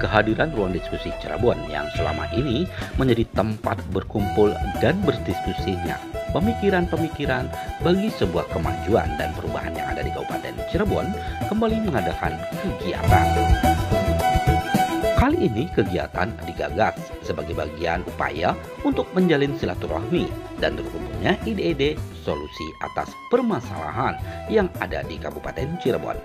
kehadiran ruang diskusi Cirebon yang selama ini menjadi tempat berkumpul dan berdiskusinya pemikiran-pemikiran bagi sebuah kemajuan dan perubahan yang ada di Kabupaten Cirebon kembali mengadakan kegiatan. Kali ini kegiatan digagas sebagai bagian upaya untuk menjalin silaturahmi dan terkumpulnya ide-ide solusi atas permasalahan yang ada di Kabupaten Cirebon.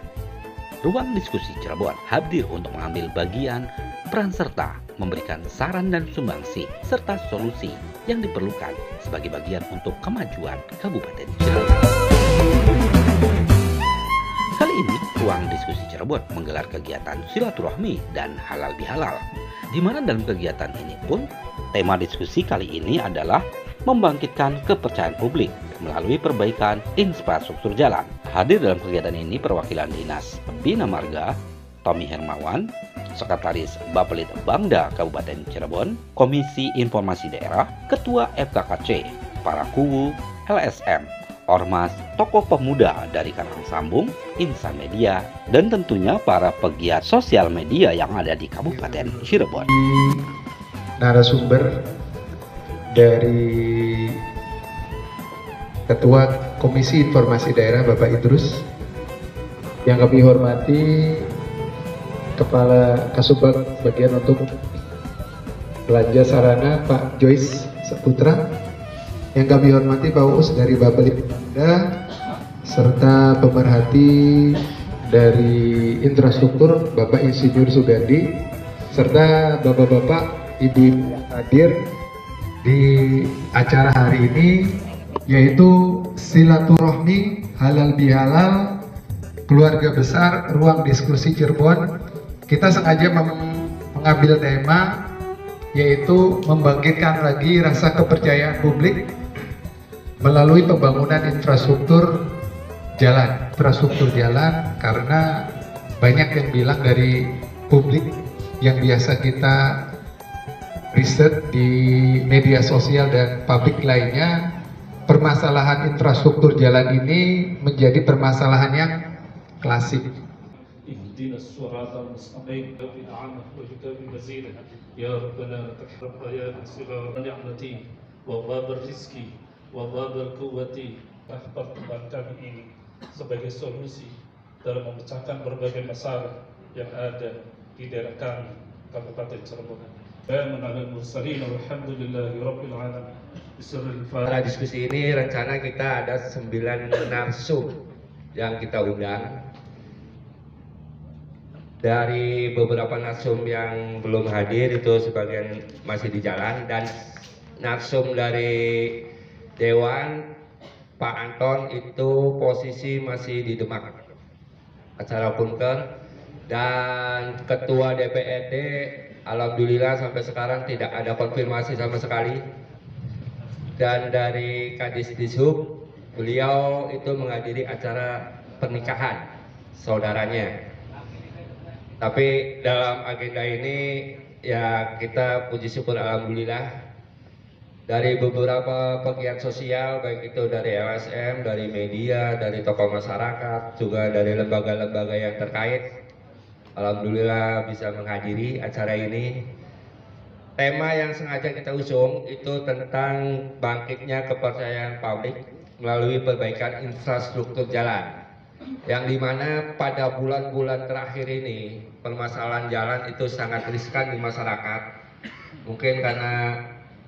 Ruang diskusi Cirebon hadir untuk mengambil bagian peran serta memberikan saran dan sumbangsi serta solusi yang diperlukan sebagai bagian untuk kemajuan Kabupaten Cirebon. Kali ini Ruang Diskusi Cirebon menggelar kegiatan silaturahmi dan halal bihalal, di mana dalam kegiatan ini pun tema diskusi kali ini adalah membangkitkan kepercayaan publik melalui perbaikan infrastruktur jalan. Hadir dalam kegiatan ini perwakilan Dinas Bina Marga, Tommy Hermawan, Sekretaris Bappelit Bangda Kabupaten Cirebon, Komisi Informasi Daerah, Ketua FKKC, para kuwu, LSM, Ormas, tokoh pemuda dari Karang Sambung, insan media, dan tentunya para pegiat sosial media yang ada di Kabupaten Cirebon. Narasumber dari Ketua Komisi Informasi Daerah Bapak Idrus, yang kami hormati Kepala Kasubag bagian untuk belanja sarana Pak Joyce Saputra, yang kami hormati Pak Uus dari Bappelit Bangda, serta pemerhati dari infrastruktur Bapak Insinyur Sugandi, serta bapak-bapak, ibu-ibu yang hadir di acara hari ini, yaitu silaturahmi halal bihalal keluarga besar Ruang Diskusi Cirebon. Kita sengaja mengambil tema yaitu membangkitkan lagi rasa kepercayaan publik melalui pembangunan infrastruktur jalan. Karena banyak yang bilang dari publik yang biasa kita riset di media sosial dan publik lainnya, permasalahan infrastruktur jalan ini menjadi permasalahan yang klasik. ihdinas siratal mustaqim bi'anah wa jutabi mazid ya rabbana taqabbal ya nasira ni'mati wa babar rizki wa babar quwwati pertemuan kami ini sebagai solusi dalam memecahkan berbagai masalah yang ada di daerah kami Kabupaten Cirebon. Dan menalal mursalin walhamdulillahi rabbil alamin. Pada diskusi ini rencana kita ada 9 narsum yang kita undang. Dari beberapa narsum yang belum hadir itu sebagian masih di jalan, dan narsum dari Dewan Pak Anton itu posisi masih di Demak acara kunker, dan Ketua DPRD alhamdulillah sampai sekarang tidak ada konfirmasi sama sekali. Dan dari Kadis Dishub, beliau itu menghadiri acara pernikahan saudaranya. Tapi dalam agenda ini ya kita puji syukur alhamdulillah dari beberapa pegiat sosial, baik itu dari LSM, dari media, dari tokoh masyarakat, juga dari lembaga-lembaga yang terkait, alhamdulillah bisa menghadiri acara ini. Tema yang sengaja kita usung itu tentang bangkitnya kepercayaan publik melalui perbaikan infrastruktur jalan, yang dimana pada bulan-bulan terakhir ini permasalahan jalan itu sangat riskan di masyarakat. Mungkin karena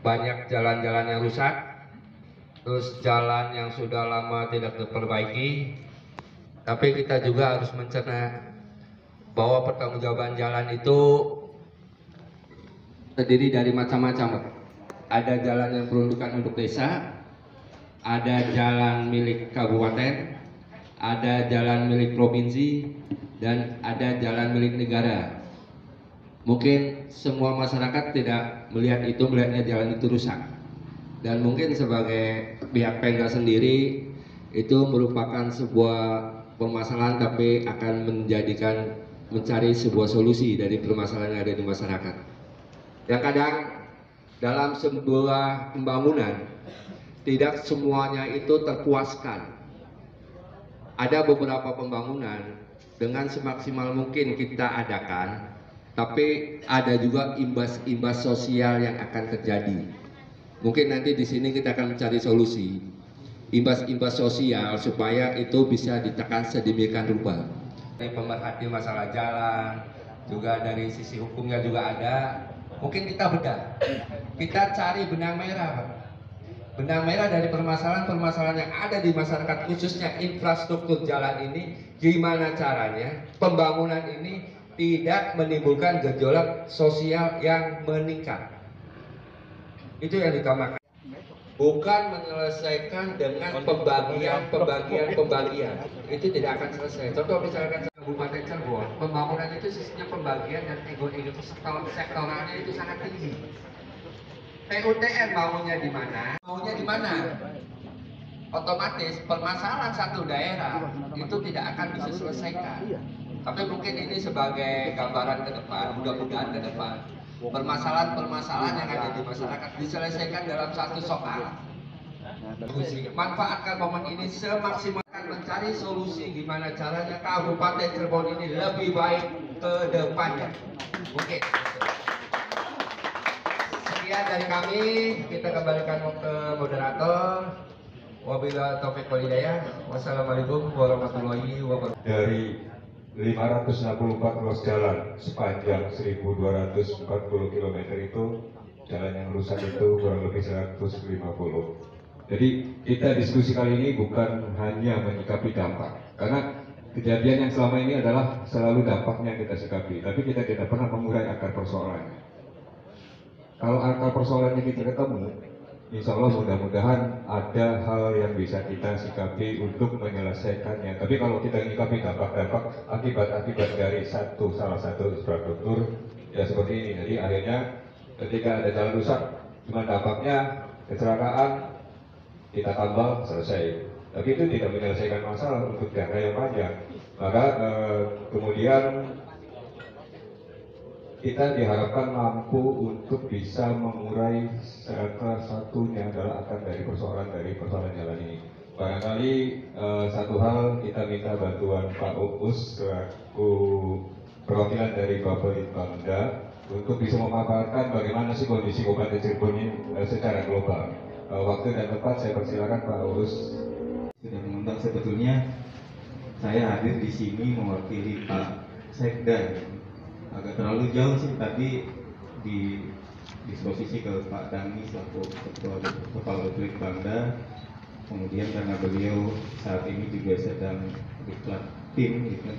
banyak jalan-jalan yang rusak, terus jalan yang sudah lama tidak diperbaiki. Tapi kita juga harus mencerna bahwa pertanggungjawaban jalan itu terdiri dari macam-macam. Ada jalan yang peruntukan untuk desa, ada jalan milik kabupaten, ada jalan milik provinsi, dan ada jalan milik negara. Mungkin semua masyarakat tidak melihat itu, melihatnya jalan itu rusak. Dan mungkin sebagai pihak Pemda sendiri itu merupakan sebuah permasalahan, tapi akan mencari sebuah solusi dari permasalahan yang ada di masyarakat. Yang kadang dalam sebuah pembangunan tidak semuanya itu terpuaskan. Ada beberapa pembangunan dengan semaksimal mungkin kita adakan, tapi ada juga imbas-imbas sosial yang akan terjadi. Mungkin nanti di sini kita akan mencari solusi imbas-imbas sosial supaya itu bisa ditekan sedemikian rupa. Dari pemerhati masalah jalan, juga dari sisi hukumnya juga ada. Mungkin kita bedah, kita cari benang merah, Pak. Benang merah dari permasalahan-permasalahan yang ada di masyarakat, khususnya infrastruktur jalan ini, gimana caranya pembangunan ini tidak menimbulkan gejolak sosial yang meningkat. Itu yang ditamakan. Bukan menyelesaikan dengan pembagian. Itu tidak akan selesai. Contoh misalkan Kabupaten Cirebon, pembangunan itu sistemnya pembagian dan ego-ego sektoralnya itu sangat tinggi. PUTR maunya di mana? Maunya di mana? Otomatis permasalahan satu daerah itu tidak akan bisa selesaikan. Tapi mungkin ini sebagai gambaran ke depan, mudah-mudahan ke depan, permasalahan-permasalahan yang ada di masyarakat diselesaikan dalam satu soal. Manfaatkan momen ini semaksimal, mencari solusi gimana caranya Kabupaten Cirebon ini lebih baik ke depannya. Oke. Sekian dari kami, kita kembalikan ke moderator. Wabillahi taufiq wal hidayah. Wassalamualaikum warahmatullahi wabarakatuh. Dari 564 ruas jalan sepanjang 1240 km itu, jalan yang rusak itu kurang lebih 150. Jadi kita diskusi kali ini bukan hanya menyikapi dampak, karena kejadian yang selama ini adalah selalu dampaknya kita sikapi, tapi kita tidak pernah mengurai akar persoalannya. Kalau akar persoalannya kita ketemu, insya Allah mudah-mudahan ada hal yang bisa kita sikapi untuk menyelesaikannya. Tapi kalau kita menyikapi dampak-dampak akibat-akibat dari salah satu infrastruktur, ya seperti ini. Jadi akhirnya ketika ada jalan rusak, cuma dampaknya kecelakaan, kita tambal, selesai. Tapi itu tidak menyelesaikan masalah untuk jangka yang panjang. Maka kemudian kita diharapkan mampu untuk bisa mengurai salah satunya adalah akar dari persoalan jalan ini. Barangkali satu hal kita minta bantuan Pak Uus selaku perwakilan dari Bapelitbangda untuk bisa memaparkan bagaimana sih kondisi Kabupaten Cirebon ini secara global. Waktu dan tempat saya persilakan Pak Uus. Sudah mengundang, sebetulnya saya hadir di sini mewakili Pak Sekda. Agak terlalu jauh sih, tadi di disposisi ke Pak Dani selaku Kepala Bapelitbangda. Kemudian karena beliau saat ini juga sedang diklat tim, gitu,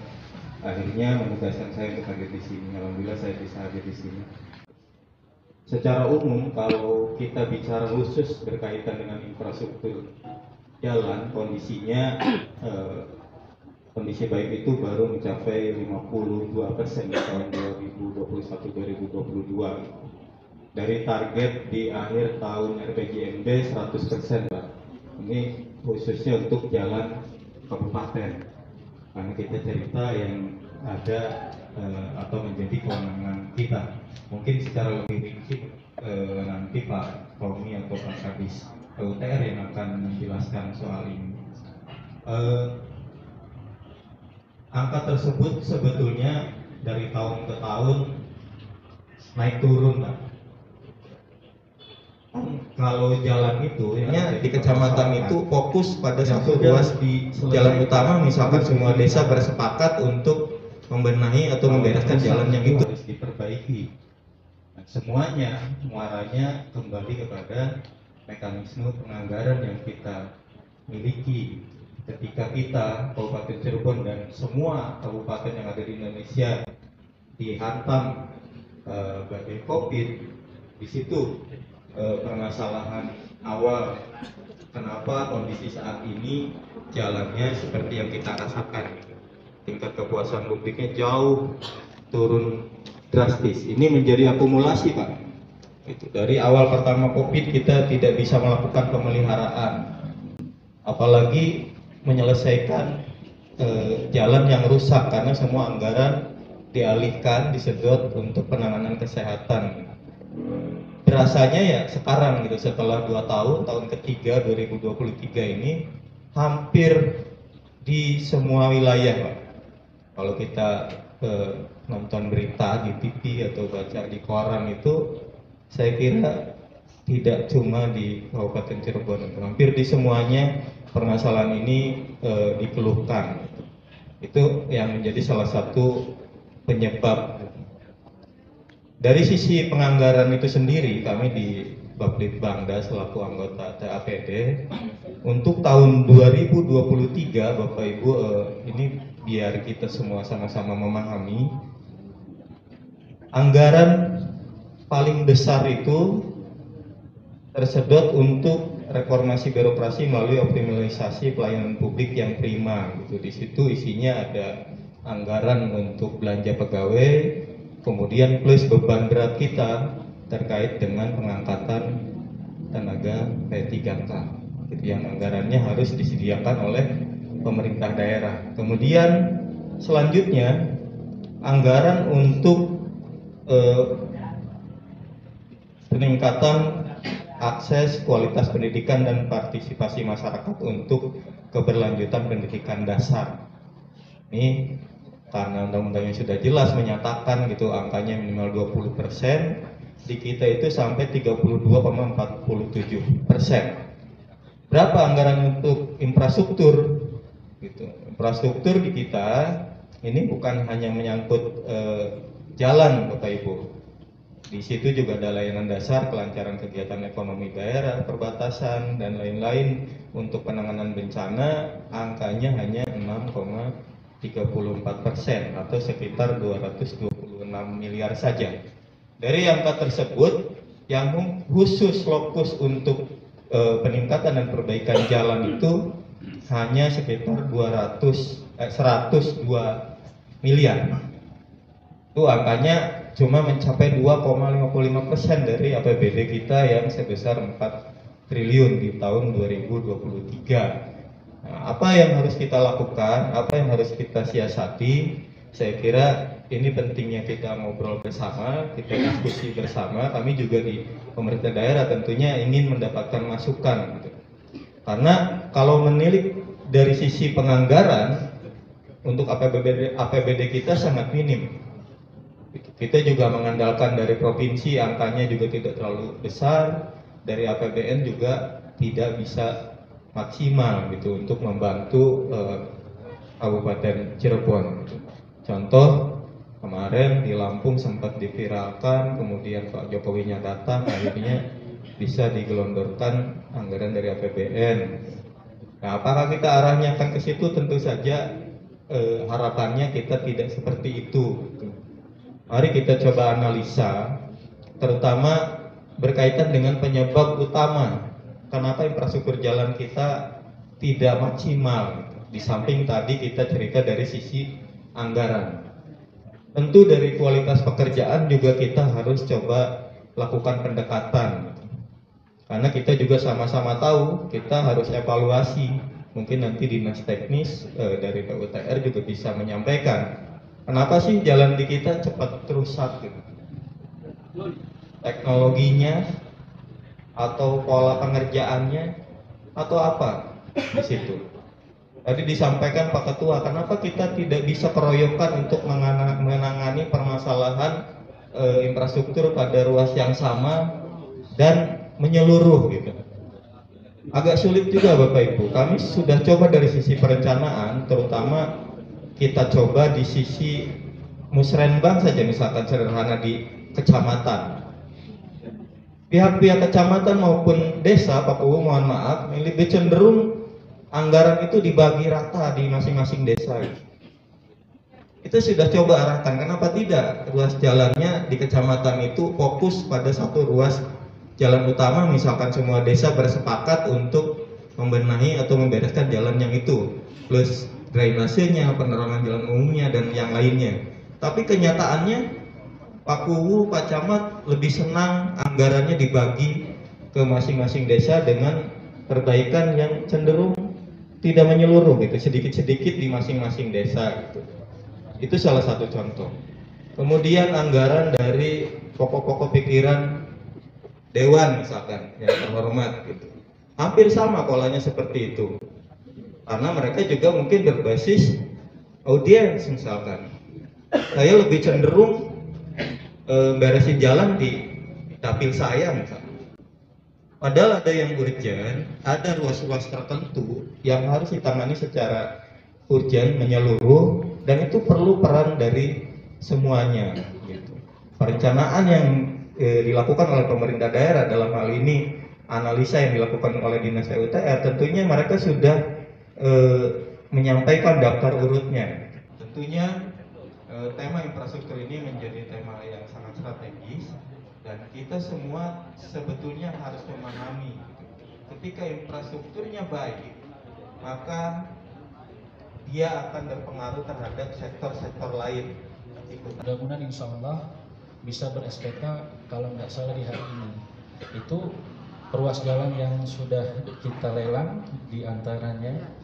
akhirnya menugaskan saya untuk hadir di sini. Alhamdulillah saya bisa hadir di sini. Secara umum kalau kita bicara khusus berkaitan dengan infrastruktur jalan, kondisinya kondisi baik itu baru mencapai 52% di tahun 2021-2022. Dari target di akhir tahun RPJMD 100%, Pak. Ini khususnya untuk jalan kabupaten. Karena kita cerita yang ada atau menjadi kewenangan kita. Mungkin secara lebih rinci nanti Pak Romi atau Pak Kadis PUTR yang akan menjelaskan soal ini. Angka tersebut sebetulnya dari tahun ke tahun naik turun, Pak. Kalau jalan itu ya, di kecamatan itu fokus pada satu ruas di jalan utama, misalkan semua desa bersepakat untuk membenahi atau membereskan jalan yang itu harus diperbaiki. Nah, semuanya muaranya kembali kepada mekanisme penganggaran yang kita miliki. Ketika kita, Kabupaten Cirebon dan semua kabupaten yang ada di Indonesia dihantam badai COVID, di situ permasalahan awal kenapa kondisi saat ini jalannya seperti yang kita rasakan. Tingkat kepuasan publiknya jauh turun drastis. Ini menjadi akumulasi, Pak. Itu dari awal pertama COVID kita tidak bisa melakukan pemeliharaan, apalagi menyelesaikan jalan yang rusak karena semua anggaran dialihkan, disedot untuk penanganan kesehatan. Rasanya ya sekarang gitu, setelah 2 tahun ketiga 2023 ini hampir di semua wilayah, Pak. Kalau kita nonton berita di TV atau baca di koran itu, saya kira tidak cuma di Kabupaten Cirebon, hampir di semuanya permasalahan ini dikeluhkan. Itu yang menjadi salah satu penyebab. Dari sisi penganggaran itu sendiri, kami di Baplitbangda selaku anggota TAPD untuk tahun 2023, Bapak Ibu, ini biar kita semua sama-sama memahami, anggaran paling besar itu tersedot untuk reformasi birokrasi melalui optimalisasi pelayanan publik yang prima. Gitu. Di situ isinya ada anggaran untuk belanja pegawai, kemudian plus beban berat kita terkait dengan pengangkatan tenaga P3K, gitu, yang anggarannya harus disediakan oleh pemerintah daerah. Kemudian selanjutnya anggaran untuk peningkatan akses, kualitas pendidikan dan partisipasi masyarakat untuk keberlanjutan pendidikan dasar. Ini karena undang-undangnya sudah jelas menyatakan gitu angkanya minimal 20%, di kita itu sampai 32,47%. Berapa anggaran untuk infrastruktur? Gitu. Infrastruktur di kita ini bukan hanya menyangkut jalan, Bapak Ibu. Di situ juga ada layanan dasar, kelancaran kegiatan ekonomi daerah, perbatasan dan lain-lain. Untuk penanganan bencana angkanya hanya 6,34% atau sekitar 226 miliar saja. Dari angka tersebut, yang khusus fokus untuk peningkatan dan perbaikan jalan itu hanya sekitar 102 miliar. Itu angkanya cuma mencapai 2,55% dari APBD kita yang sebesar 4 triliun di tahun 2023. Nah, apa yang harus kita lakukan, apa yang harus kita siasati? Saya kira ini pentingnya kita ngobrol bersama, kita diskusi bersama. Kami juga di pemerintah daerah tentunya ingin mendapatkan masukan, gitu. Karena kalau menilik dari sisi penganggaran untuk APBD kita sangat minim. Kita juga mengandalkan dari provinsi, angkanya juga tidak terlalu besar. Dari APBN juga tidak bisa maksimal gitu untuk membantu Kabupaten Cirebon. Contoh, kemarin di Lampung sempat diviralkan, kemudian Pak Jokowinya datang, akhirnya bisa digelondorkan anggaran dari APBN. Nah, apakah kita arahnya akan ke situ? Tentu saja harapannya kita tidak seperti itu. Mari kita coba analisa, terutama berkaitan dengan penyebab utama kenapa infrastruktur jalan kita tidak maksimal. Di samping tadi kita cerita dari sisi anggaran. Tentu dari kualitas pekerjaan juga kita harus coba lakukan pendekatan. Karena kita juga sama-sama tahu kita harus evaluasi. Mungkin nanti dinas teknis dari PUTR juga bisa menyampaikan kenapa sih jalan di kita cepat rusak gitu. Teknologinya atau pola pengerjaannya atau apa di situ. Tadi disampaikan Pak Ketua, kenapa kita tidak bisa keroyokan untuk menangani permasalahan infrastruktur pada ruas yang sama dan menyeluruh gitu. Agak sulit juga Bapak Ibu. Kami sudah coba dari sisi perencanaan, terutama kita coba di sisi musrenbang saja, misalkan sederhana di kecamatan. Pihak-pihak kecamatan maupun desa, Pak Uu, mohon maaf, lebih cenderung anggaran itu dibagi rata di masing-masing desa. Itu sudah coba arahkan, kenapa tidak ruas jalannya di kecamatan itu fokus pada satu ruas jalan utama, misalkan semua desa bersepakat untuk membenahi atau membereskan jalan yang itu, plus drainasenya, penerangan jalan umumnya dan yang lainnya. Tapi kenyataannya Pak Kuwu, Pak Camat lebih senang anggarannya dibagi ke masing-masing desa dengan perbaikan yang cenderung tidak menyeluruh gitu, sedikit-sedikit di masing-masing desa gitu. Itu salah satu contoh. Kemudian anggaran dari pokok-pokok pikiran dewan misalkan yang terhormat gitu. Hampir sama polanya seperti itu. Karena mereka juga mungkin berbasis audiens misalkan. saya lebih cenderung beresin jalan di dapil saya misalnya. Padahal ada yang urgent, ada ruas-ruas tertentu yang harus ditangani secara urgent, menyeluruh, dan itu perlu peran dari semuanya. Gitu. Perencanaan yang dilakukan oleh pemerintah daerah, dalam hal ini analisa yang dilakukan oleh Dinas PUTR, tentunya mereka sudah menyampaikan daftar urutnya. Tentunya tema infrastruktur ini menjadi tema yang sangat strategis. Dan kita semua sebetulnya harus memahami, ketika infrastrukturnya baik, maka dia akan berpengaruh terhadap sektor-sektor lain. Mudah-mudahan insya Allah bisa ber-SPK kalau nggak salah di hari ini. Itu ruas jalan yang sudah kita lelang diantaranya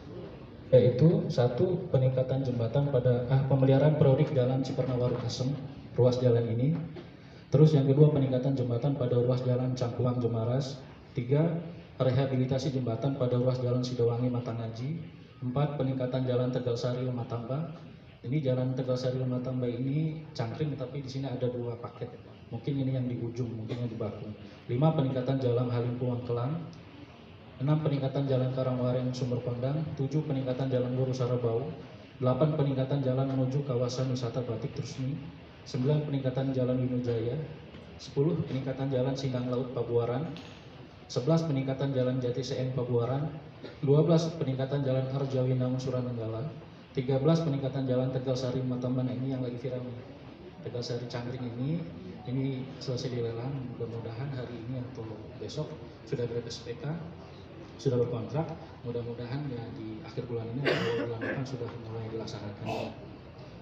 yaitu satu, peningkatan jembatan pada pemeliharaan periodik jalan Cipernawaru Asem, ruas jalan ini. Terus yang kedua, peningkatan jembatan pada ruas jalan Cangkuang Jemaras. 3, rehabilitasi jembatan pada ruas jalan Sidowangi Matangaji. 4, peningkatan jalan Tegalsari Lematamba. Ini jalan Tegalsari Lematamba ini cangkring, tapi di sini ada 2 paket. Mungkin ini yang di ujung, mungkin yang di baku. 5, peningkatan jalan Halim Puang Kelang. 6, peningkatan jalan Karangwareng Sumber Pondang. 7, peningkatan jalan Lurus Sarabau. 8, peningkatan jalan menuju kawasan wisata Batik Trusmi. 9, peningkatan jalan Winujaya. 10, peningkatan jalan Sindang Laut Pabuaran. 11, peningkatan jalan Jati Seen Pabuaran. 12, peningkatan jalan Harjawi Namun Suranenggala. 13, peningkatan jalan Tegalsari Matamba. Nah, ini yang lagi viral nih, Tegalsari Cangkring ini selesai dilelang. Mudah-mudahan hari ini atau besok sudah ber-SPK, sudah berkontrak. Mudah-mudahan ya di akhir bulan ini atau bulan depan sudah mulai dilaksanakan.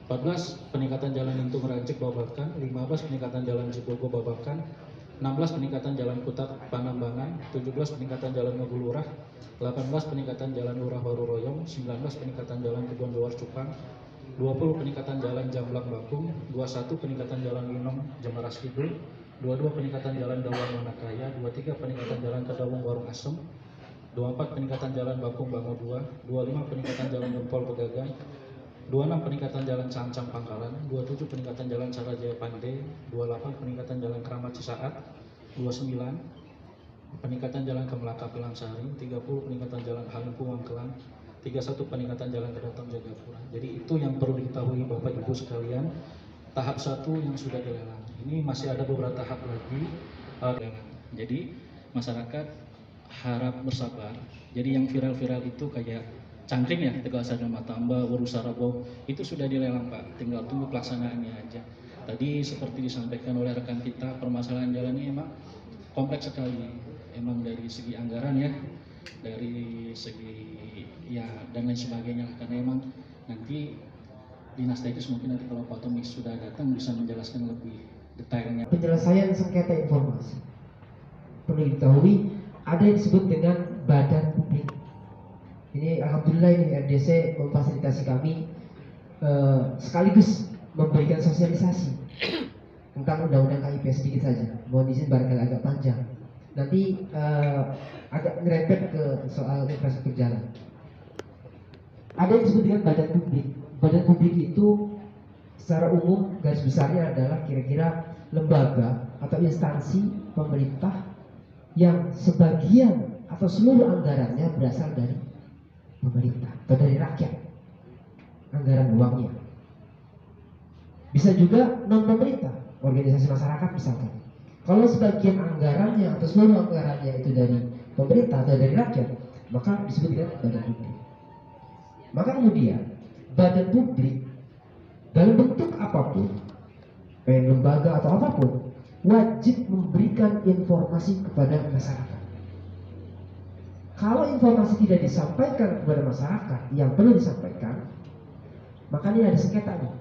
14, peningkatan jalan Lintung Rancik Babakan. 15, peningkatan jalan Cibogo Babakan. 16, peningkatan jalan Kutat Panambangan. 17, peningkatan jalan Ngegulurah. 18, peningkatan jalan Lurah Waru Royong. 19, peningkatan jalan Kebon Luar Cupang. 20, peningkatan jalan Jamblang Bakung. 21, peningkatan jalan Winong Jemaras Kidul. 22, peningkatan jalan Dawang Manakaya. 23, peningkatan jalan Kedawung Warung Asem. 24, peningkatan jalan Bakung Bango 2. 25, peningkatan jalan Gempol Pegagan. 26, peningkatan jalan Cancang Pangkalan. 27, peningkatan jalan Sarajaya Pande. 28, peningkatan jalan Keramat Cisaat. 29, peningkatan jalan Kemelaka Pelangsari. 30, peningkatan jalan Halim Puang Kelang. 31, peningkatan jalan Kedaton Jagapura. Jadi itu yang perlu diketahui Bapak Ibu sekalian. Tahap 1 yang sudah dilelang. Ini masih ada beberapa tahap lagi lelang. Jadi masyarakat harap bersabar. Jadi yang viral-viral itu kayak Cangkring ya, Tegalsari Matamba, Waru Sarabau, itu sudah dilelang Pak, tinggal tunggu pelaksanaannya aja. Tadi seperti disampaikan oleh rekan kita, permasalahan jalan ini emang kompleks sekali, emang dari segi anggaran ya, dari segi ya dan lain sebagainya, karena emang nanti Dinas Teknis mungkin nanti kalau Pak Tommy sudah datang bisa menjelaskan lebih detailnya. Penyelesaian sengketa informasi perlu diketahui ada yang disebut dengan badan publik. Ini alhamdulillah ini RDC memfasilitasi kami sekaligus memberikan sosialisasi tentang undang-undang KIP sedikit saja. Mohon izin barangkali agak panjang. Nanti agak ngerempet ke soal infrastruktur jalan. Ada yang disebut dengan badan publik. Badan publik itu secara umum garis besarnya adalah kira-kira lembaga atau instansi pemerintah yang sebagian atau seluruh anggarannya berasal dari pemerintah atau dari rakyat, anggaran uangnya. Bisa juga non pemerintah, organisasi masyarakat misalkan. Kalau sebagian anggarannya atau seluruh anggarannya itu dari pemerintah atau dari rakyat, maka disebut dengan badan publik. Maka kemudian badan publik dalam bentuk apapun, baik lembaga atau apapun, wajib memberikan informasi kepada masyarakat. Kalau informasi tidak disampaikan kepada masyarakat yang perlu disampaikan, maka ini ada sengketa nih.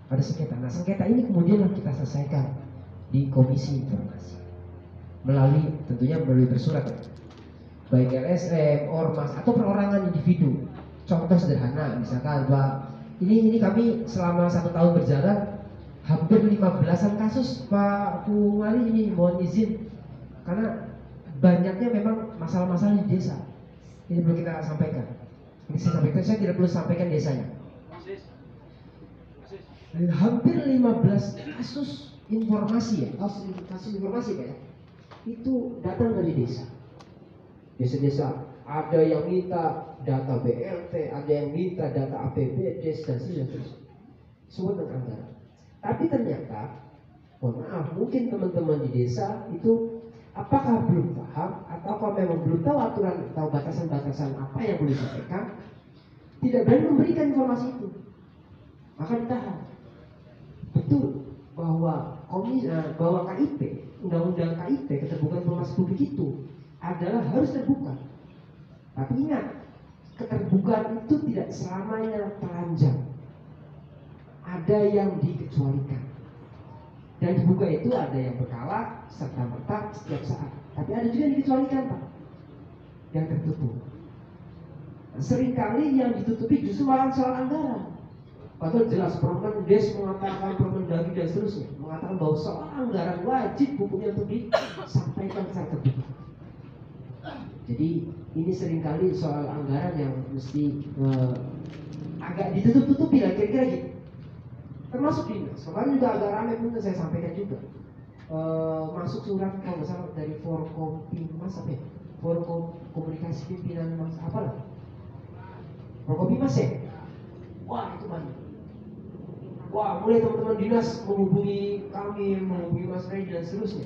Ada sengketa. Nah, sengketa ini kemudian kita selesaikan di Komisi Informasi tentunya melalui bersurat, baik LSM, ormas atau perorangan individu. Contoh sederhana, misalkan Pak, ini kami selama 1 tahun berjalan hampir 15-an kasus Pak Wali, ini mohon izin karena banyaknya memang masalah-masalah di desa. Ini perlu kita sampaikan. Ini saya sampaikan, saya tidak perlu sampaikan desanya. hampir 15 kasus informasi ya, kasus informasi Pak ya, itu datang dari desa. Desa-desa ada yang minta data BLT, ada yang minta data APBD dan seterusnya. Semua tentang anggaran. Tapi ternyata, mohon maaf, mungkin teman-teman di desa itu apakah belum paham atau memang belum tahu aturan atau batasan-batasan apa yang boleh disampaikan, tidak berani memberikan informasi itu, maka ditahan. Betul bahwa KIP, undang-undang KIP, keterbukaan informasi publik itu adalah harus terbuka. Tapi ingat, keterbukaan itu tidak selamanya telanjang. Ada yang dikecualikan. Dan dibuka itu ada yang berkala, serta-merta, setiap saat. Tapi ada juga yang dikecualikan Pak, yang tertutup. Seringkali yang ditutupi justru malah soal anggaran. Padahal jelas Permendes mengatakan, Permendagri dan seterusnya mengatakan bahwa soal anggaran wajib bukunya untuk disampaikan secara terbuka. Jadi ini seringkali soal anggaran yang mesti agak ditutup-tutupi lah kira-kira gitu. Termasuk dinas, kemarin juga agak ramai pun saya sampaikan juga. Masuk surat kalau nggak salah dari Forkompimnas apa ya? Komunikasi pimpinan mas apa lah? Forkompimnas ya? Wah itu banyak. Wah mulai teman-teman dinas menghubungi kami, menghubungi Mas Ray dan seterusnya.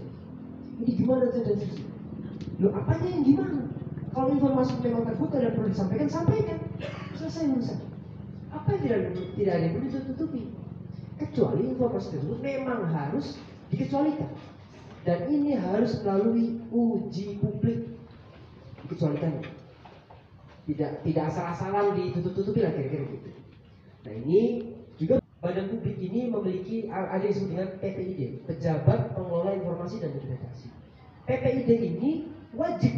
Ini gimana dan seterusnya? Loh apanya yang gimana? Kalau informasi memang terbuka dan perlu disampaikan, sampaikan. Selesai urusan. Apa yang tidak ada yang perlu ditutupi? Kecuali informasi tersebut memang harus dikecualikan. Dan ini harus melalui uji publik. Dikecualikan. Tidak asal-asalan ditutup-tutupi lah kira-kira gitu. Nah ini juga badan publik ini memiliki ada yang disebut dengan PPID, Pejabat Pengelola Informasi dan Dokumentasi. PPID ini wajib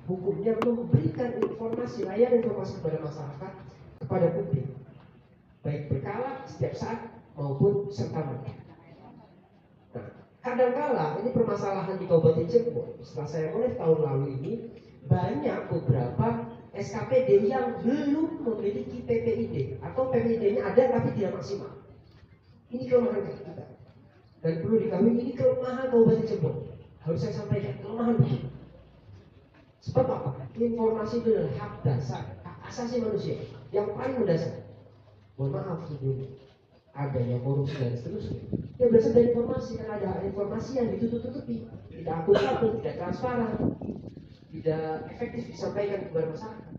hukumnya memberikan informasi, layanan informasi kepada masyarakat, kepada publik, baik berkala, setiap saat maupun serta-merta. Nah, kadang-kala ini permasalahan di Kabupaten Cirebon. Setelah saya mulai tahun lalu ini, banyak beberapa SKPD yang belum memiliki PPID atau PPID-nya ada tapi tidak maksimal. Ini kelemahan kita. Dan perlu diketahui ini kelemahan Kabupaten Cirebon. Harus saya sampaikan, kelemahan begitu. Sebab apa? Informasi itu adalah hak dasar, hak asasi manusia yang paling mendasar. Mohon maaf sebelumnya, adanya korupsi dan seterusnya. Ya berasal dari informasi, karena ada informasi yang ditutup-tutupi, tidak akurat, tidak transparan, tidak efektif disampaikan kepada masyarakat.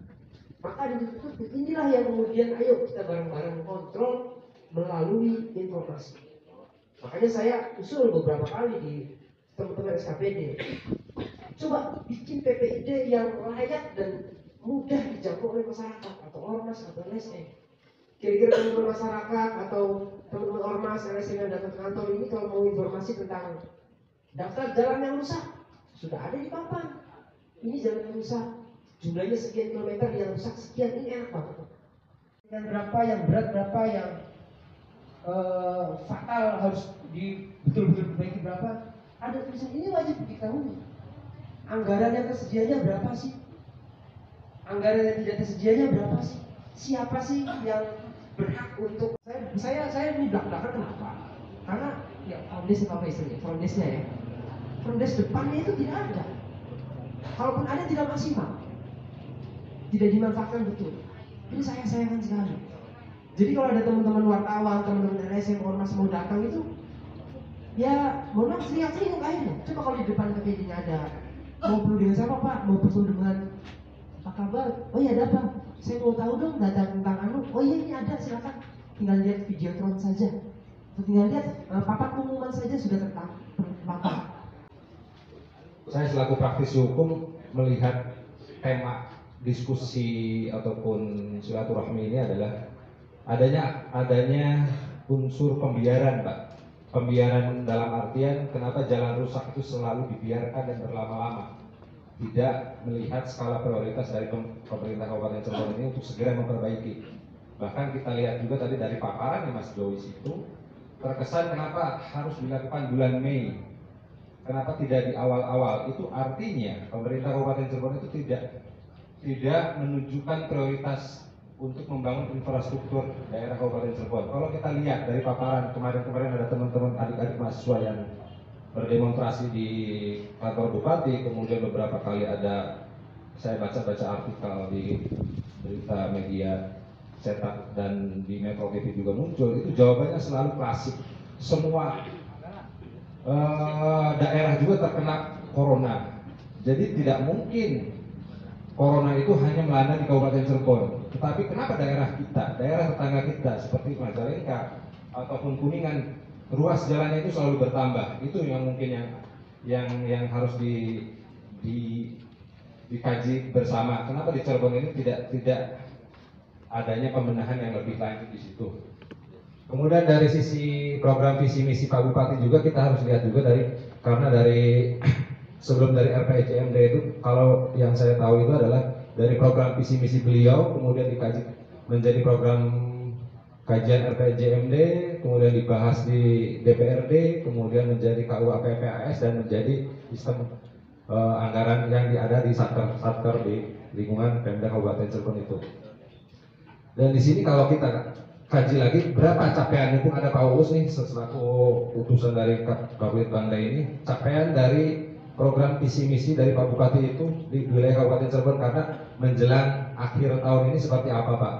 Maka ditutup-tutupi. Inilah yang kemudian ayo kita bareng-bareng kontrol melalui informasi. Makanya saya usul beberapa kali di teman-teman SKPD, coba bikin PPID yang layak dan mudah dijangkau oleh masyarakat atau ormas atau LSM. Kira-kira teman-teman masyarakat atau teman-teman ormas LSM yang datang ke kantor ini kalau mau informasi tentang daftar jalan yang rusak, sudah ada di papan. Ini jalan yang rusak, jumlahnya sekian kilometer yang rusak sekian, ini enak banget. Dan berapa yang berat, berapa yang fatal harus betul-betul diperbaiki berapa? Ada tulisan ini wajib diketahui. Anggaran yang tersedianya berapa sih? Anggaran yang tidak tersedianya berapa sih? Siapa sih yang berhak untuk saya ini belak-belakan kenapa? Karena ya foundation apa istilahnya? Foundation-nya ya. Foundation depannya itu tidak ada. Kalaupun ada tidak maksimal. Tidak dimanfaatkan betul. Ini saya sayangkan sekali. Jadi kalau ada teman-teman wartawan, teman-teman LSM ormas mau datang itu, ya mohon maaf teriak-teriak akhirnya. Coba kalau di depan PPD-nya ada, mau perlu dengan siapa Pak? Mau bertemu dengan apa kabar? Oh iya ada apa? Saya mau tahu dong data tentang anu. Oh iya ini ada, silakan. Tinggal lihat videotron saja. Tinggal lihat papan pengumuman saja sudah terpampang. Saya selaku praktisi hukum melihat tema diskusi ataupun silaturahmi ini adalah adanya unsur pembiaran, Pak. Pembiaran dalam artian kenapa jalan rusak itu selalu dibiarkan dan berlama-lama, tidak melihat skala prioritas dari pemerintah Kabupaten Cirebon ini untuk segera memperbaiki. Bahkan kita lihat juga tadi dari paparan Mas Jois itu terkesan kenapa harus dilakukan bulan Mei, kenapa tidak di awal-awal. Itu artinya pemerintah Kabupaten Cirebon itu tidak menunjukkan prioritas untuk membangun infrastruktur daerah Kabupaten Cirebon. Kalau kita lihat dari paparan kemarin ada teman-teman adik-adik mahasiswa yang berdemonstrasi di kantor bupati, kemudian beberapa kali ada saya baca-baca artikel di berita media cetak dan di Metro TV juga muncul, itu jawabannya selalu klasik. Semua daerah juga terkena corona. Jadi tidak mungkin corona itu hanya melanda di Kabupaten Cirebon. Tetapi kenapa daerah kita, daerah tetangga kita seperti Majalengka ataupun Kuningan, ruas jalannya itu selalu bertambah? Itu yang mungkin yang harus dikaji bersama. Kenapa di Cirebon ini tidak adanya pembenahan yang lebih lanjut di situ? Kemudian dari sisi program visi misi Pak Bupati juga kita harus lihat juga karena sebelum dari RPJMD itu, kalau yang saya tahu itu adalah dari program visi misi beliau kemudian dikaji menjadi program kajian RPJMD, kemudian dibahas di DPRD, kemudian menjadi KUA PPAS dan menjadi sistem anggaran yang ada di satker di lingkungan Pemda Kabupaten Cirebon itu. Dan di sini kalau kita kaji lagi berapa capaian, mumpung ada Pak Uus nih selaku utusan dari Kabit Bangda ini, capaian dari program visi misi dari Pak Bupati itu di wilayah Kabupaten Cirebon, karena menjelang akhir tahun ini seperti apa Pak?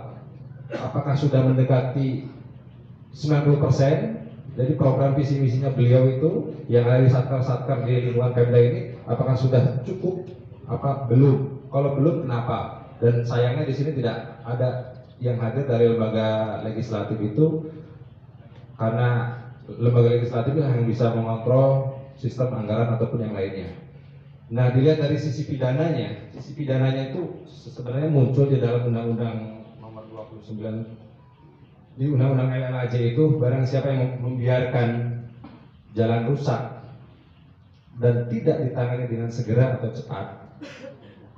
Apakah sudah mendekati 90%? Jadi program visi misinya beliau itu yang ada di satker di lingkungan Pemda ini, apakah sudah cukup? Apa belum? Kalau belum, kenapa? Dan sayangnya di sini tidak ada yang hadir dari lembaga legislatif itu, karena lembaga legislatif yang bisa mengontrol sistem anggaran ataupun yang lainnya. Nah, dilihat dari sisi pidananya itu sebenarnya muncul di dalam Undang-Undang Nomor 29 di Undang-Undang LLAJ itu, barang siapa yang membiarkan jalan rusak dan tidak ditangani dengan segera atau cepat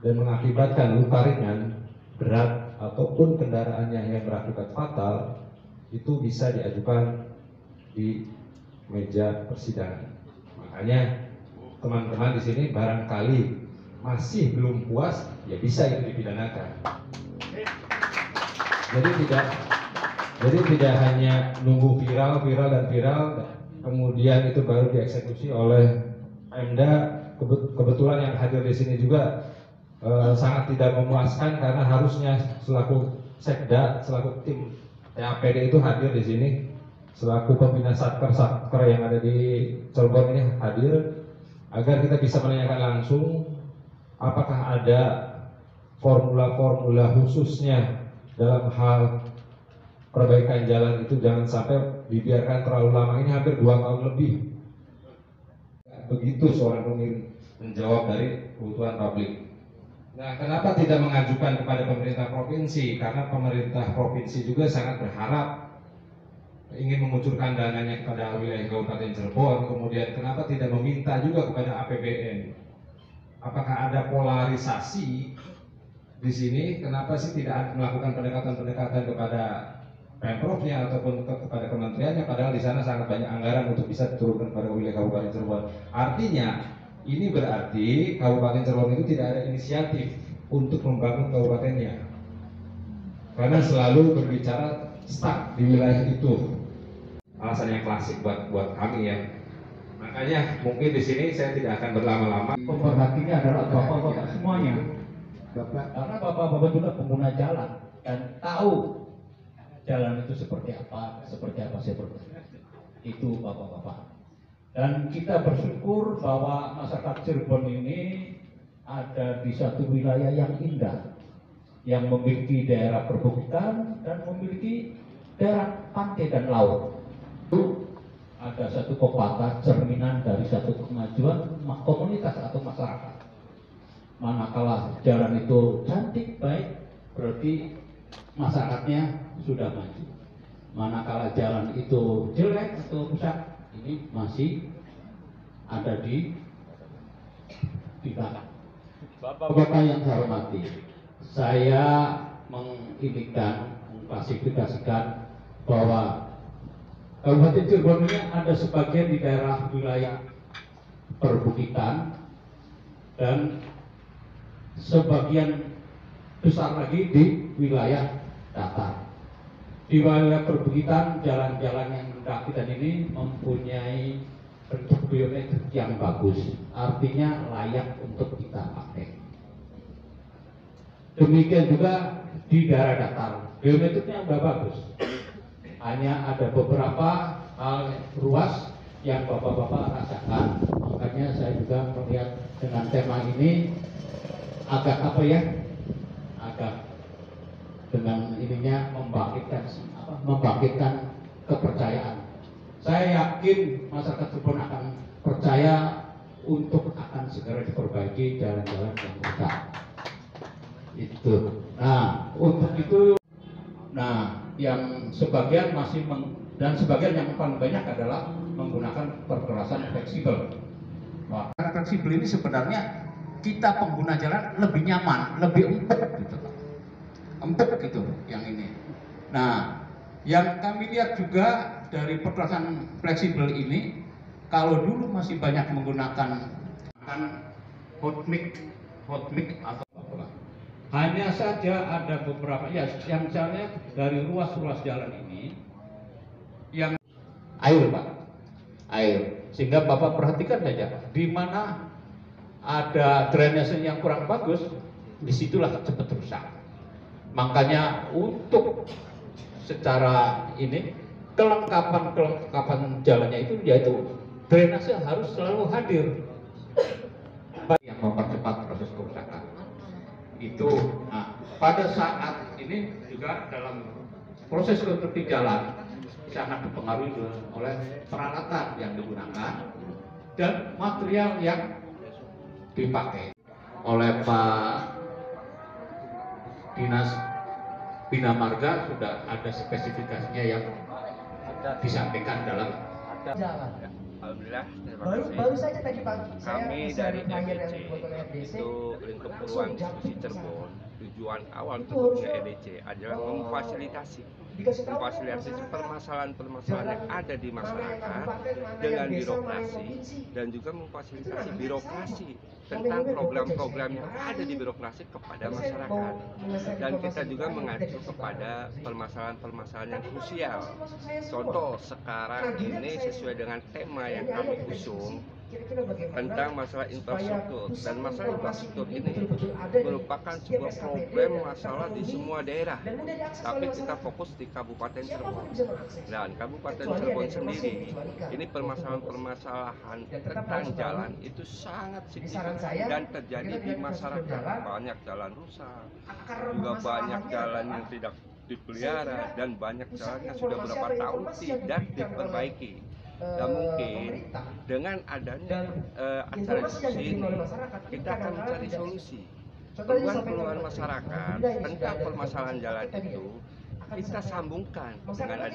dan mengakibatkan luka ringan, berat ataupun kendaraannya yang berakibat fatal, itu bisa diajukan di meja persidangan. Makanya teman-teman di sini barangkali masih belum puas, ya bisa itu dipidanakan. Jadi tidak hanya nunggu viral, kemudian itu baru dieksekusi oleh Pemda. Kebetulan yang hadir di sini juga sangat tidak memuaskan, karena harusnya selaku Sekda, selaku tim TAPD itu hadir di sini, selaku pembina satker yang ada di Cirebon ini hadir, agar kita bisa menanyakan langsung apakah ada formula-formula khususnya dalam hal perbaikan jalan itu, jangan sampai dibiarkan terlalu lama. Ini hampir 2 tahun lebih. Begitu seorang pemimpin menjawab dari kebutuhan publik. Nah, kenapa tidak mengajukan kepada pemerintah provinsi? Karena pemerintah provinsi juga sangat berharap ingin mengucurkan dananya kepada wilayah Kabupaten Cirebon. Kemudian kenapa tidak meminta juga kepada APBN? Apakah ada polarisasi di sini? Kenapa sih tidak melakukan pendekatan-pendekatan kepada Pemprovnya ataupun kepada kementeriannya, padahal di sana sangat banyak anggaran untuk bisa diturunkan kepada wilayah Kabupaten Cirebon. Artinya ini berarti Kabupaten Cirebon itu tidak ada inisiatif untuk membangun kabupatennya, karena selalu berbicara stuck di wilayah itu. Alasan yang klasik buat kami ya. Makanya mungkin di sini saya tidak akan berlama-lama. Pemerhatinya adalah bapak-bapak semuanya, karena bapak-bapak juga pengguna jalan dan tahu jalan itu seperti apa itu bapak-bapak. Dan kita bersyukur bahwa masyarakat Cirebon ini ada di satu wilayah yang indah, yang memiliki daerah perbukitan dan memiliki daerah pantai dan laut. Ada satu pepatah cerminan dari satu kemajuan komunitas atau masyarakat. Manakala jalan itu cantik, baik, berarti masyarakatnya sudah maju. Manakala jalan itu jelek atau rusak, ini masih ada di belakang. Bapak-bapak yang saya hormati, saya mengklasifikasikan bahwa Kabupaten Cirebon ini ada sebagian di daerah wilayah perbukitan dan sebagian besar lagi di wilayah datar. Di wilayah perbukitan, jalan-jalan yang mendaki dan ini mempunyai bentuk geometrik yang bagus, artinya layak untuk kita pakai. Demikian juga di daerah datar, geometriknya sudah bagus. Hanya ada beberapa hal ruas yang bapak-bapak rasakan, makanya saya juga melihat dengan tema ini agak agak dengan ininya membangkitkan kepercayaan. Saya yakin masyarakat Cirebon akan percaya untuk akan segera diperbaiki jalan-jalan yang rusak. Itu. Nah, untuk itu, yang sebagian masih dan sebagian yang paling banyak adalah menggunakan perkerasan fleksibel. Nah, fleksibel ini sebenarnya kita pengguna jalan lebih nyaman, lebih empuk gitu yang ini. Nah, yang kami lihat juga dari perkerasan fleksibel ini, kalau dulu masih banyak menggunakan hot mix atau apa, hanya saja ada beberapa yang misalnya dari ruas-ruas jalan ini yang air, Pak, air, sehingga Bapak perhatikan saja di mana ada drainase yang kurang bagus, disitulah cepat rusak. Makanya untuk secara ini kelengkapan jalannya itu yaitu drainase harus selalu hadir yang mempercepat proses kerusakan. Itu, pada saat ini juga dalam proses konstruksi jalan sangat dipengaruhi oleh peralatan yang digunakan dan material yang dipakai oleh Pak Dinas Bina Marga. Sudah ada spesifikasinya yang disampaikan dalam jalan. Alhamdulillah, terima kasih. Baru saja tadi pagi Kami dari RDC itu lingkup ruang diskusi Cirebon. Tujuan awal terbentuknya RDC adalah memfasilitasi permasalahan-permasalahan yang ada di masyarakat dengan birokrasi dan juga memfasilitasi birokrasi tentang program-program yang ada di birokrasi kepada masyarakat. Dan kita juga mengacu kepada permasalahan-permasalahan yang krusial. Contoh sekarang ini sesuai dengan tema yang kami usung tentang masalah infrastruktur, dan masalah infrastruktur ini merupakan sebuah problem masalah di semua daerah, tapi kita fokus di Kabupaten Cirebon. Dan Kabupaten Cirebon sendiri ini permasalahan-permasalahan tentang jalan itu sangat signifikan dan terjadi di masyarakat. Banyak jalan rusak, juga banyak jalan yang tidak dipelihara, dan banyak jalan yang sudah beberapa tahun tidak diperbaiki. Dan mungkin dengan adanya acara diskusi ini, kita akan mencari solusi keluhan masyarakat tentang permasalahan jalan itu. Kita sambungkan dengan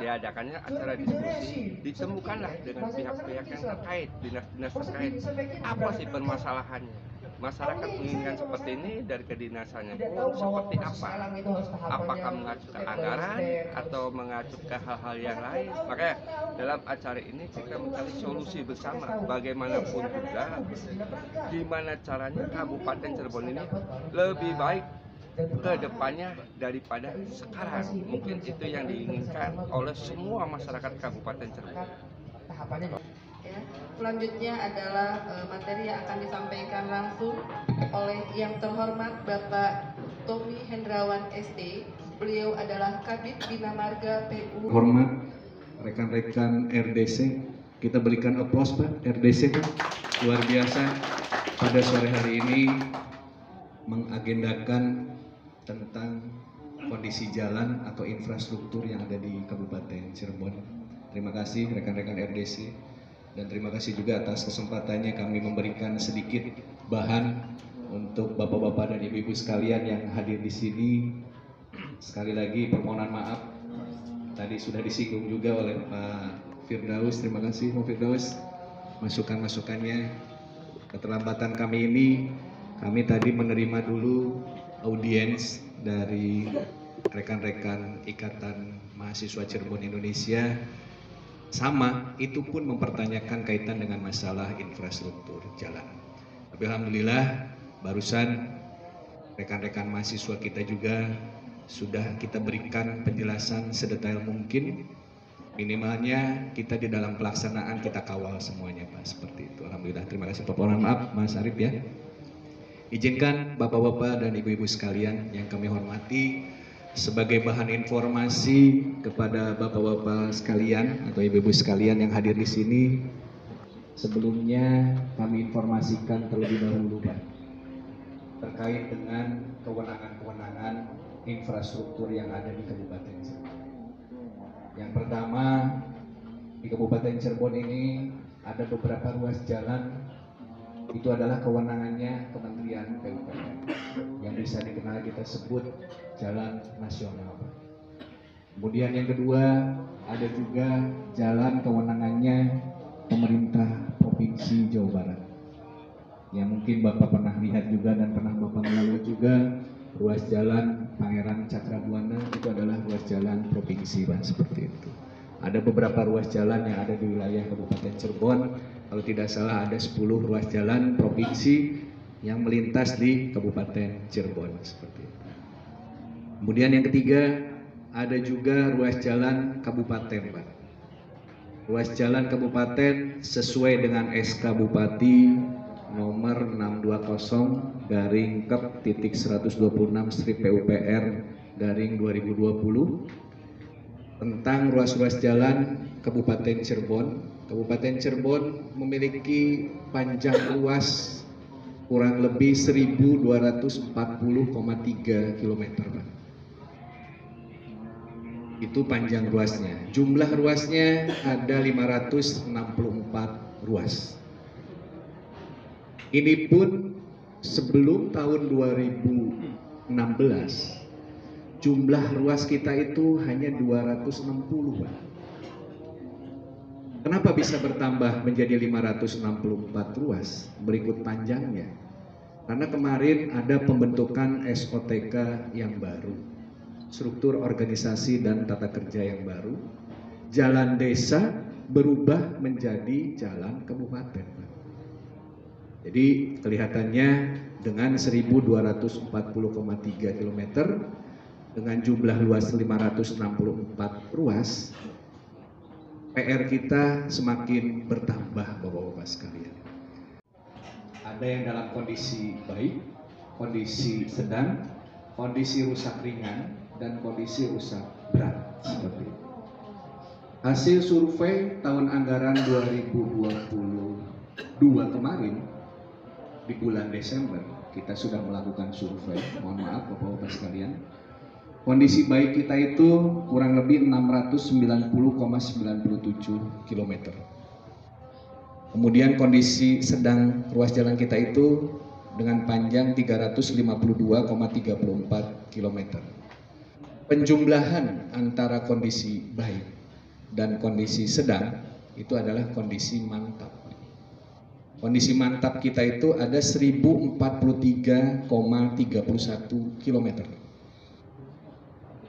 diadakannya acara diskusi, ditemukanlah dengan pihak-pihak yang terkait, dinas-dinas terkait, apa sih permasalahannya. Masyarakat menginginkan seperti ini, dari kedinasannya pun seperti apa, apakah mengacu ke anggaran atau mengacu ke hal-hal yang lain. Makanya dalam acara ini kita mencari solusi bersama, bagaimanapun juga gimana caranya Kabupaten Cirebon ini lebih baik ke depannya daripada sekarang. Mungkin itu yang diinginkan oleh semua masyarakat Kabupaten Cirebon. Ya, selanjutnya adalah materi yang akan disampaikan langsung oleh yang terhormat Bapak Tommy Hendrawan ST. Beliau adalah Kabid Bina Marga PU. Hormat rekan-rekan RDC, kita berikan aplaus Pak. RDC Pak, luar biasa pada sore hari ini mengagendakan tentang kondisi jalan atau infrastruktur yang ada di Kabupaten Cirebon. Terima kasih rekan-rekan RDC. Dan terima kasih juga atas kesempatannya kami memberikan sedikit bahan untuk bapak-bapak dan ibu-ibu sekalian yang hadir di sini. Sekali lagi permohonan maaf, tadi sudah disinggung juga oleh Pak Firdaus. Terima kasih Pak Firdaus masukan-masukannya. Keterlambatan kami ini, kami tadi menerima dulu audiens dari rekan-rekan Ikatan Mahasiswa Cirebon Indonesia. Sama, itu pun mempertanyakan kaitan dengan masalah infrastruktur jalan. Tapi alhamdulillah barusan rekan-rekan mahasiswa kita juga sudah kita berikan penjelasan sedetail mungkin. Minimalnya kita di dalam pelaksanaan kita kawal semuanya Pak, seperti itu. Alhamdulillah, terima kasih Pak. Mohon maaf Mas Arif ya. Izinkan Bapak-Bapak dan Ibu-Ibu sekalian yang kami hormati, sebagai bahan informasi kepada Bapak-Bapak sekalian atau Ibu-Ibu sekalian yang hadir di sini, sebelumnya kami informasikan terlebih dahulu Pak, terkait dengan kewenangan-kewenangan infrastruktur yang ada di Kabupaten Cirebon. Yang pertama, di Kabupaten Cirebon ini ada beberapa ruas jalan, itu adalah kewenangannya Kementerian PUPR, yang bisa dikenal kita sebut jalan nasional. Kemudian yang kedua, ada juga jalan kewenangannya pemerintah Provinsi Jawa Barat, yang mungkin Bapak pernah lihat juga dan pernah Bapak melalui juga. Ruas jalan Pangeran Cakrabuana itu adalah ruas jalan provinsi Pak, seperti itu. Ada beberapa ruas jalan yang ada di wilayah Kabupaten Cirebon, kalau tidak salah ada 10 ruas jalan provinsi yang melintas di Kabupaten Cirebon, seperti itu. Kemudian yang ketiga, ada juga ruas jalan kabupaten Pak. Ruas jalan kabupaten sesuai dengan SK Bupati nomor 620/126/PUPR/2020 tentang ruas-ruas jalan Kabupaten Cirebon. Kabupaten Cirebon memiliki panjang luas kurang lebih 1.240,3 km Pak. Itu panjang ruasnya. Jumlah ruasnya ada 564 ruas. Ini pun sebelum tahun 2016 jumlah ruas kita itu hanya 260 Pak. Kenapa bisa bertambah menjadi 564 ruas berikut panjangnya? Karena kemarin ada pembentukan SOTK yang baru, struktur organisasi dan tata kerja yang baru. Jalan desa berubah menjadi jalan kabupaten Pak. Jadi kelihatannya dengan 1.240,3 km dengan jumlah luas 564 ruas, PR kita semakin bertambah Bapak-Bapak sekalian. Ada yang dalam kondisi baik, kondisi sedang, kondisi rusak ringan, dan kondisi rusak berat seperti itu. Hasil survei tahun anggaran 2022 kemarin, di bulan Desember kita sudah melakukan survei, mohon maaf Bapak-Bapak sekalian. Kondisi baik kita itu kurang lebih 690,97 km. Kemudian kondisi sedang ruas jalan kita itu dengan panjang 352,34 km. Penjumlahan antara kondisi baik dan kondisi sedang itu adalah kondisi mantap. Kondisi mantap kita itu ada 1043,31 km.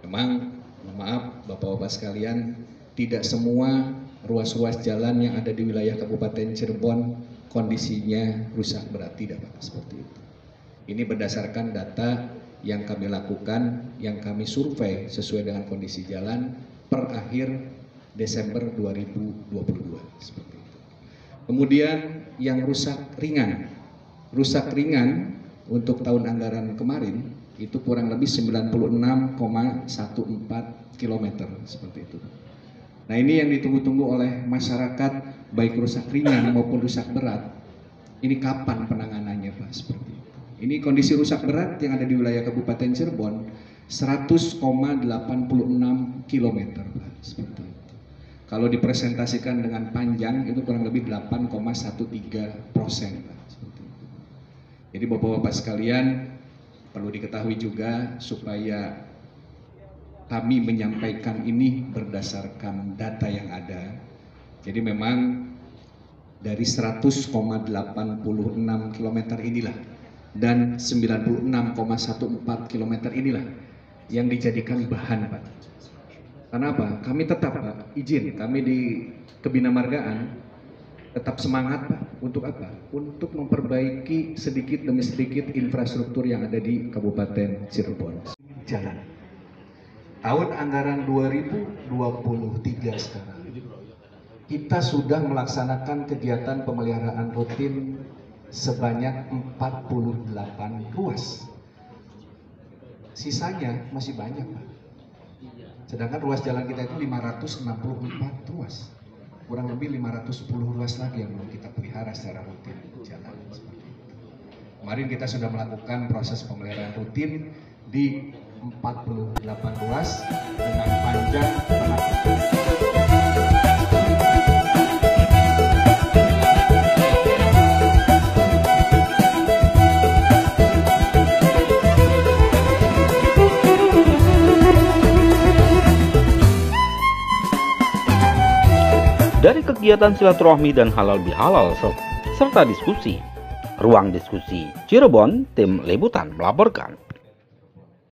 Memang, maaf Bapak-Bapak sekalian, tidak semua ruas-ruas jalan yang ada di wilayah Kabupaten Cirebon kondisinya rusak berat, tidak Pak, seperti itu. Ini berdasarkan data yang kami lakukan, yang kami survei sesuai dengan kondisi jalan per akhir Desember 2022, seperti itu. Kemudian yang rusak ringan untuk tahun anggaran kemarin itu kurang lebih 96,14 km seperti itu. Nah ini yang ditunggu-tunggu oleh masyarakat baik rusak ringan maupun rusak berat. Ini kapan penanganannya Pak seperti itu. Ini kondisi rusak berat yang ada di wilayah Kabupaten Cirebon 100,86 km Pak seperti itu. Kalau dipresentasikan dengan panjang itu kurang lebih 8,13%. Jadi Bapak-Bapak sekalian perlu diketahui juga supaya kami menyampaikan ini berdasarkan data yang ada. Jadi memang dari 100,86 km inilah dan 96,14 km inilah yang dijadikan bahan Pak. Kenapa? Kami tetap Pak, izin kami di Kebinamargaan tetap semangat Pak. Untuk apa? Untuk memperbaiki sedikit demi sedikit infrastruktur yang ada di Kabupaten Cirebon. Jalan. tahun anggaran 2023 sekarang, kita sudah melaksanakan kegiatan pemeliharaan rutin sebanyak 48 ruas. Sisanya masih banyak, Pak. Sedangkan ruas jalan kita itu 564 ruas. Kurang lebih 510 ruas lagi yang belum kita pelihara secara rutin jalan seperti itu. Kemarin kita sudah melakukan proses pemeliharaan rutin di 48 ruas dengan panjang Dari kegiatan silaturahmi dan halal bihalal serta diskusi, Ruang Diskusi Cirebon, tim Liputan melaporkan.